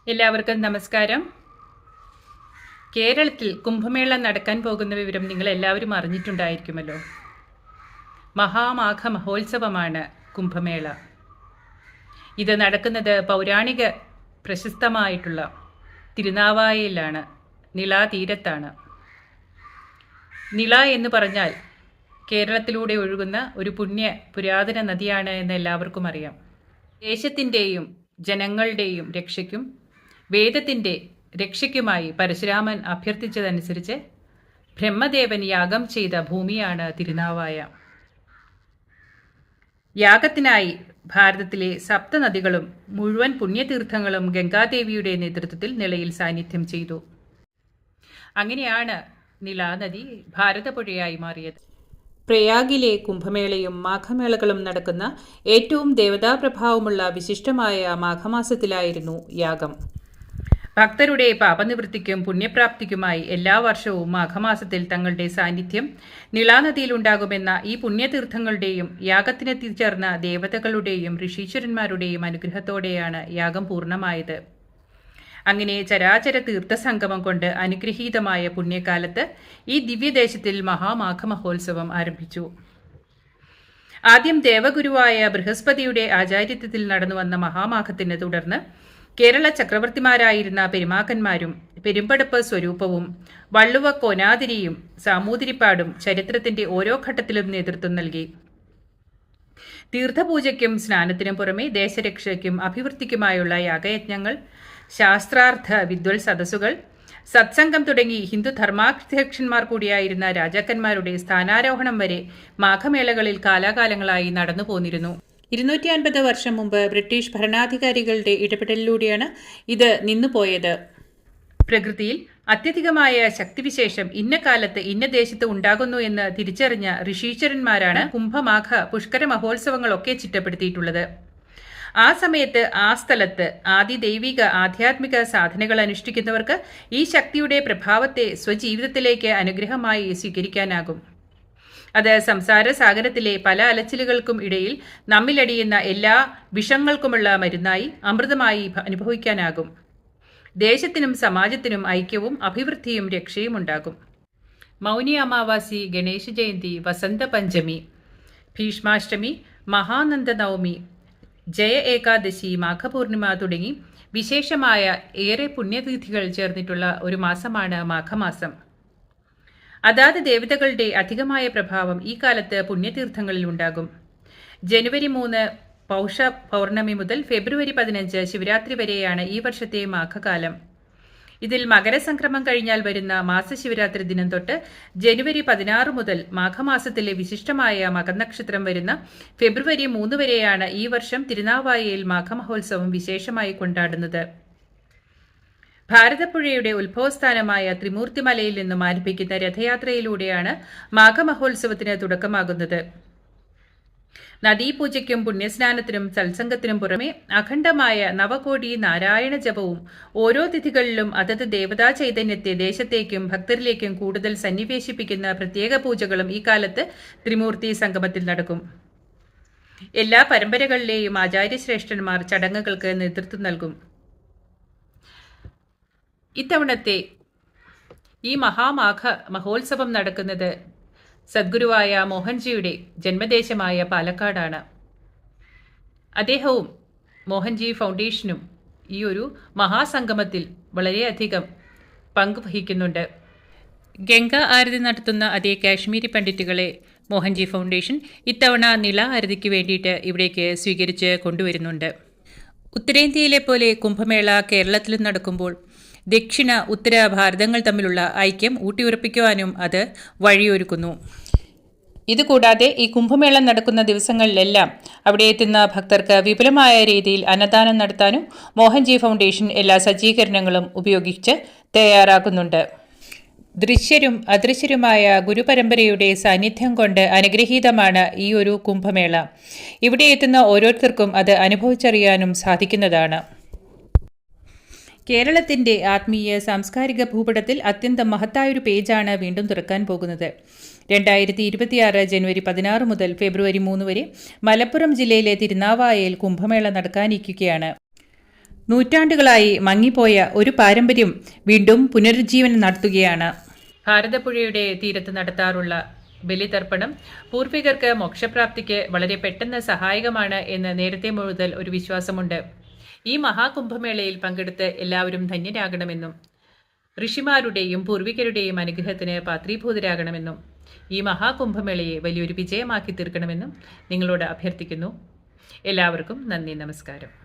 എല്ലാവർക്കും നമസ്കാരം. കേരളത്തിൽ കുംഭമേള നടക്കാൻ പോകുന്ന വിവരം നിങ്ങൾ എല്ലാവരും അറിഞ്ഞിട്ടുണ്ടായിരിക്കുമല്ലോ. മഹാമാഘ മഹോത്സവമാണ് കുംഭമേള. ഇത് നടക്കുന്നത് പൗരാണിക പ്രശസ്തമായിട്ടുള്ള തിരുനാവായയിലാണ്, നിളാതീരത്താണ്. നിള എന്ന് പറഞ്ഞാൽ കേരളത്തിലൂടെ ഒഴുകുന്ന ഒരു പുരാതന നദിയാണ് എന്ന് എല്ലാവർക്കും അറിയാം. ദേശത്തിൻ്റെയും ജനങ്ങളുടെയും രക്ഷയ്ക്കും വേദത്തിൻ്റെ രക്ഷയ്ക്കുമായി പരശുരാമൻ അഭ്യർത്ഥിച്ചതനുസരിച്ച് ബ്രഹ്മദേവൻ യാഗം ചെയ്ത ഭൂമിയാണ് തിരുനാവായ. യാഗത്തിനായി ഭാരതത്തിലെ സപ്തനദികളും മുഴുവൻ പുണ്യതീർത്ഥങ്ങളും ഗംഗാദേവിയുടെ നേതൃത്വത്തിൽ നിളയിൽ സാന്നിധ്യം ചെയ്തു. അങ്ങനെയാണ് നിളാനദി ഭാരതപ്പുഴയായി മാറിയത്. പ്രയാഗിലെ കുംഭമേളയും മാഘമേളകളും നടക്കുന്ന ഏറ്റവും ദേവതാപ്രഭാവമുള്ള വിശിഷ്ടമായ മാഘമാസത്തിലായിരുന്നു യാഗം. ഭക്തരുടെ പാപനിവൃത്തിക്കും പുണ്യപ്രാപ്തിക്കുമായി എല്ലാ വർഷവും മാഘമാസത്തിൽ തങ്ങളുടെ സാന്നിധ്യം നിളാനദിയിലുണ്ടാകുമെന്ന ഈ പുണ്യതീർത്ഥങ്ങളുടെയും യാഗത്തിനെത്തിച്ചേർന്ന ദേവതകളുടെയും ഋഷീശ്വരന്മാരുടെയും അനുഗ്രഹത്തോടെയാണ് യാഗം പൂർണ്ണമായത്. അങ്ങനെ ചരാചര തീർത്ഥസംഗമം കൊണ്ട് അനുഗ്രഹീതമായ പുണ്യകാലത്ത് ഈ ദിവ്യദേശത്തിൽ മഹാമാഘ മഹോത്സവം ആരംഭിച്ചു. ആദ്യം ദേവഗുരുവായ ബൃഹസ്പതിയുടെ ആചാര്യത്വത്തിൽ നടന്നു വന്ന മഹാമാഘത്തിനെ തുടർന്ന് കേരള ചക്രവർത്തിമാരായിരുന്ന പെരുമാക്കന്മാരും പെരുമ്പടപ്പ് സ്വരൂപവും വള്ളുവ കോനാതിരിയും സാമൂതിരിപ്പാടും ചരിത്രത്തിന്റെ ഓരോ ഘട്ടത്തിലും നേതൃത്വം നൽകി. തീർത്ഥപൂജയ്ക്കും സ്നാനത്തിനും പുറമെ ദേശരക്ഷയ്ക്കും അഭിവൃദ്ധിക്കുമായുള്ള യാഗയജ്ഞങ്ങൾ, ശാസ്ത്രാർത്ഥ വിദ്വൽ സദസ്സുകൾ, സത്സംഗം തുടങ്ങി ഹിന്ദു ധർമാധ്യക്ഷന്മാർ കൂടിയായിരുന്ന രാജാക്കന്മാരുടെ സ്ഥാനാരോഹണം വരെ മാഘമേളകളിൽ കാലാകാലങ്ങളായി നടന്നു പോന്നിരുന്നു. 250 വർഷം മുമ്പ് ബ്രിട്ടീഷ് ഭരണാധികാരികളുടെ ഇടപെടലിലൂടെയാണ് ഇത് നിന്നുപോയത്. പ്രകൃതിയിൽ അത്യധികമായ ശക്തിവിശേഷം ഇന്ന കാലത്ത് ഇന്ന ദേശത്ത് ഉണ്ടാകുന്നു എന്ന് തിരിച്ചറിഞ്ഞ ഋഷീശ്വരന്മാരാണ് കുംഭമാഘ പുഷ്കര മഹോത്സവങ്ങളൊക്കെ ചിട്ടപ്പെടുത്തിയിട്ടുള്ളത്. ആ സമയത്ത് ആ സ്ഥലത്ത് ആദിദൈവിക ആധ്യാത്മിക സാധനകൾ അനുഷ്ഠിക്കുന്നവർക്ക് ഈ ശക്തിയുടെ പ്രഭാവത്തെ സ്വജീവിതത്തിലേക്ക് അനുഗ്രഹമായി സ്വീകരിക്കാനാകും. അത് സംസാര സാഗരത്തിലെ പല അലച്ചിലുകൾക്കും ഇടയിൽ നമ്മിലടിയുന്ന എല്ലാ വിഷങ്ങൾക്കുമുള്ള മരുന്നായി അമൃതമായി അനുഭവിക്കാനാകും. ദേശത്തിനും സമാജത്തിനും ഐക്യവും അഭിവൃദ്ധിയും രക്ഷയും ഉണ്ടാകും. മൗനി അമാവാസി, ഗണേശ ജയന്തി, വസന്ത പഞ്ചമി, ഭീഷ്മാഷ്ടമി, മഹാനന്ദ നവമി, ജയ ഏകാദശി, മാഘപൂർണിമ തുടങ്ങി വിശേഷമായ ഏറെ പുണ്യതിഥികൾ ചേർന്നിട്ടുള്ള ഒരു മാസമാണ് മാഘമാസം. അതാത് ദേവതകളുടെ അധികമായ പ്രഭാവം ഈ കാലത്ത് പുണ്യതീർത്ഥങ്ങളിൽ ഉണ്ടാകും. ജനുവരി 3 പൗഷ പൗർണമി മുതൽ ഫെബ്രുവരി 15 ശിവരാത്രി വരെയാണ് ഈ വർഷത്തെ മാഘകാലം. ഇതിൽ മകരസംക്രമം കഴിഞ്ഞാൽ വരുന്ന മാസശിവരാത്രി ദിനം തൊട്ട് ജനുവരി 16 മുതൽ മാഘമാസത്തിലെ വിശിഷ്ടമായ മകനക്ഷത്രം വരുന്ന ഫെബ്രുവരി 3 വരെയാണ് ഈ വർഷം തിരുനാവായയിൽ മാഘമഹോത്സവം വിശേഷമായി കൊണ്ടാടുന്നത്. ഭാരതപ്പുഴയുടെ ഉത്ഭവസ്ഥാനമായ ത്രിമൂർത്തിമലയിൽ നിന്നും ആരംഭിക്കുന്ന രഥയാത്രയിലൂടെയാണ് മാഘമഹോത്സവത്തിന് തുടക്കമാകുന്നത്. നദീപൂജയ്ക്കും പുണ്യസ്നാനത്തിനും സത്സംഗത്തിനും പുറമെ അഖണ്ഡമായ നവകോടി നാരായണ ജപവും ഓരോ തിഥികളിലും അതത് ദേവതാ ചൈതന്യത്തെ ദേശത്തേക്കും ഭക്തരിലേക്കും കൂടുതൽ സന്നിവേശിപ്പിക്കുന്ന പ്രത്യേക പൂജകളും ഈ കാലത്ത് ത്രിമൂർത്തി സംഗമത്തിൽ നടക്കും. എല്ലാ പരമ്പരകളിലെയും ആചാര്യശ്രേഷ്ഠന്മാർ ചടങ്ങുകൾക്ക് നേതൃത്വം നൽകും. ഇത്തവണത്തെ ഈ മഹാമാഘ മഹോത്സവം നടക്കുന്നത് സദ്ഗുരുവായ മോഹൻജിയുടെ ജന്മദേശമായ പാലക്കാടാണ്. അദ്ദേഹവും മോഹൻജി ഫൗണ്ടേഷനും ഈ ഒരു മഹാസംഗമത്തിൽ വളരെയധികം പങ്ക് വഹിക്കുന്നുണ്ട്. ഗംഗ ആരതി നടത്തുന്ന അതേ കാശ്മീരി പണ്ഡിറ്റുകളെ മോഹൻജി ഫൗണ്ടേഷൻ ഇത്തവണ നിള ആരതിക്ക് വേണ്ടിയിട്ട് ഇവിടേക്ക് സ്വീകരിച്ച് കൊണ്ടുവരുന്നുണ്ട്. ഉത്തരേന്ത്യയിലെ പോലെ കുംഭമേള കേരളത്തിലും നടക്കുമ്പോൾ ദക്ഷിണ ഉത്തര ഭാരതങ്ങൾ തമ്മിലുള്ള ഐക്യം ഊട്ടിയുറപ്പിക്കുവാനും അത് വഴിയൊരുക്കുന്നു. ഇതുകൂടാതെ ഈ കുംഭമേള നടക്കുന്ന ദിവസങ്ങളിലെല്ലാം അവിടെ എത്തുന്ന ഭക്തർക്ക് വിപുലമായ രീതിയിൽ അന്നദാനം നടത്താനും മോഹൻജി ഫൗണ്ടേഷൻ എല്ലാ സജ്ജീകരണങ്ങളും ഉപയോഗിച്ച് തയ്യാറാക്കുന്നുണ്ട്. ദൃശ്യരും അദൃശ്യരുമായ ഗുരുപരമ്പരയുടെ സാന്നിധ്യം കൊണ്ട് അനുഗ്രഹീതമാണ് ഈ ഒരു കുംഭമേള. ഇവിടെ എത്തുന്ന ഓരോരുത്തർക്കും അത് അനുഭവിച്ചറിയാനും സാധിക്കുന്നതാണ്. കേരളത്തിൻ്റെ ആത്മീയ സാംസ്കാരിക ഭൂപടത്തിൽ അത്യന്തം മഹത്തായൊരു പേജാണ് വീണ്ടും തുറക്കാൻ പോകുന്നത്. 2026 ജനുവരി 16 മുതൽ ഫെബ്രുവരി 3 വരെ മലപ്പുറം ജില്ലയിലെ തിരുനാവായയിൽ കുംഭമേള നടക്കാനിരിക്കുകയാണ്. നൂറ്റാണ്ടുകളായി മങ്ങിപ്പോയ ഒരു പാരമ്പര്യം വീണ്ടും പുനരുജ്ജീവനം നടത്തുകയാണ്. ഭാരതപ്പുഴയുടെ തീരത്ത് നടത്താറുള്ള ബലിതർപ്പണം പൂർവികർക്ക് മോക്ഷപ്രാപ്തിക്ക് വളരെ പെട്ടെന്ന് സഹായകമാണ് എന്ന് നേരത്തെ മുതൽ ഒരു വിശ്വാസമുണ്ട്. ഈ മഹാകുംഭമേളയിൽ പങ്കെടുത്ത് എല്ലാവരും ധന്യരാകണമെന്നും ഋഷിമാരുടെയും പൂർവികരുടെയും അനുഗ്രഹത്തിന് പാത്രീഭൂതരാകണമെന്നും ഈ മഹാകുംഭമേളയെ വലിയൊരു വിജയമാക്കി തീർക്കണമെന്നും നിങ്ങളോട് അഭ്യർത്ഥിക്കുന്നു. എല്ലാവർക്കും നന്ദി, നമസ്കാരം.